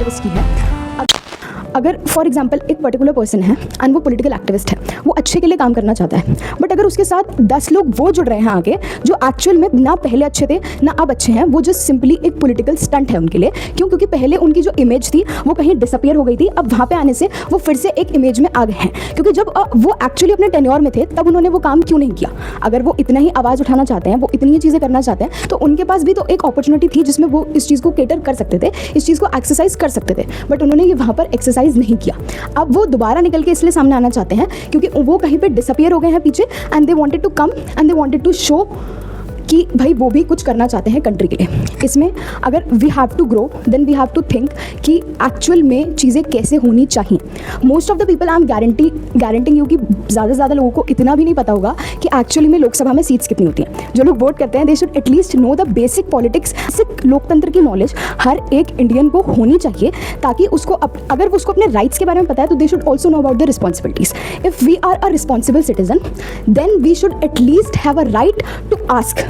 Activist की है। अगर फॉर एग्जांपल एक पर्टिकुलर पर्सन है एंड वो पॉलिटिकल एक्टिविस्ट है, वो अच्छे के लिए काम करना चाहता है, बट अगर उसके साथ 10 लोग वो जुड़ रहे हैं आगे जो एक्चुअल में ना पहले अच्छे थे ना अब अच्छे हैं, वो जस्ट सिंपली एक पॉलिटिकल स्टंट है उनके लिए। क्यों? क्योंकि पहले उनकी जो इमेज थी वो कहीं डिसअपियर हो गई थी, अब वहाँ पे आने से वो फिर से एक इमेज में आ गए हैं। क्योंकि जब वो एक्चुअली अपने टेन्योर में थे तब उन्होंने वो काम क्यों नहीं किया? अगर वो इतना ही आवाज़ उठाना चाहते हैं, वो इतनी ही चीज़ें करना चाहते हैं, तो उनके पास भी तो एक अपॉर्चुनिटी थी जिसमें वो इस चीज़ को केटर कर सकते थे, इस चीज़ को एक्सरसाइज कर सकते थे, बट उन्होंने ये वहाँ पर एक्सरसाइज नहीं किया। अब वो दोबारा निकल के इसलिए सामने आना चाहते हैं क्योंकि वो कहीं पे डिसअपियर हो गए हैं पीछे, and they wanted to come and they wanted to show कि भाई वो भी कुछ करना चाहते हैं कंट्री के लिए। इसमें अगर we have to grow then we have to think कि एक्चुअल में चीज़ें कैसे होनी चाहिए। Most of the people I am guaranteeing you कि ज़्यादा से ज़्यादा लोगों को इतना भी नहीं पता होगा कि एक्चुअली में लोकसभा में सीट्स कितनी होती हैं। जो लोग वोट करते हैं they should at least know the basic politics, basic लोकतंत्र की नॉलेज हर एक इंडियन को होनी चाहिए, ताकि उसको अगर उसको अपने राइट्स के बारे में पता है तो they should also know about the responsibilities. If we are a responsible citizen then we should at least have a right to ask.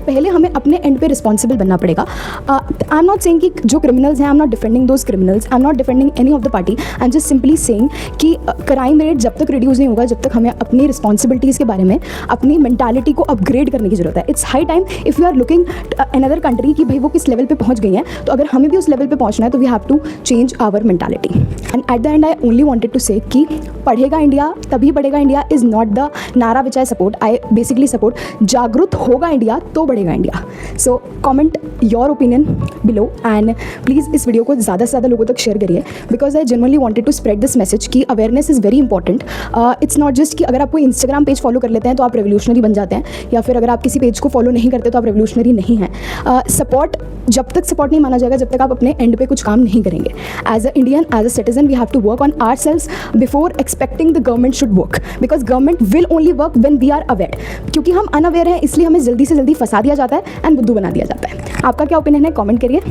पहले हमें अपने एंड पे रिस्पॉन्सिबल बनना पड़ेगा। आई एम नॉट सेइंग कि जो क्रिमिनल्स हैं, I am not defending those criminals, I am not defending any of the party, I am just simply saying कि क्राइम रेट जब तक रिड्यूस नहीं होगा, जब तक हमें अपनी रिस्पॉन्सिबिलिटीज़ के बारे में, अपनी मेंटालिटी को अपग्रेड करने की जरूरत है। It's high time if you are looking another country कि भाई वो किस लेवल पे पहुंच गई है, तो अगर हमें भी उस लेवल पे पहुंचना है तो we have to change our mentality. And at the end I only wanted to say कि पढ़ेगा इंडिया तभी बढ़ेगा इंडिया इज़ नॉट द नारा which I support. I basically support जागरूक होगा इंडिया तो बढ़ेगा India. So comment your opinion below and please इस वीडियो को ज़्यादा से ज़्यादा लोगों तक शेयर करिए, because I generally wanted to spread this message कि awareness is very important. It's not just कि अगर आप कोई इंस्टाग्राम पेज फॉलो कर लेते हैं तो आप रेवोल्यूशनरी बन जाते हैं, या फिर अगर आप किसी पेज को फॉलो नहीं करते तो आप रेवोल्यूशनरी नहीं हैं। सपोर्ट जब तक सपोर्ट नहीं माना जाएगा जब तक आप अपने एंड पे कुछ काम नहीं करेंगे। As a Indian, as a citizen, we have to work on our selves before expecting the government should work, because government will only work when we are aware. क्योंकि हम अनअवेयर हैं इसलिए हमें जल्दी से जल्दी फंसा दिया जाता है एंड बुद्धू बना दिया जाता है। आपका क्या ओपिनियन है? कमेंट करिए।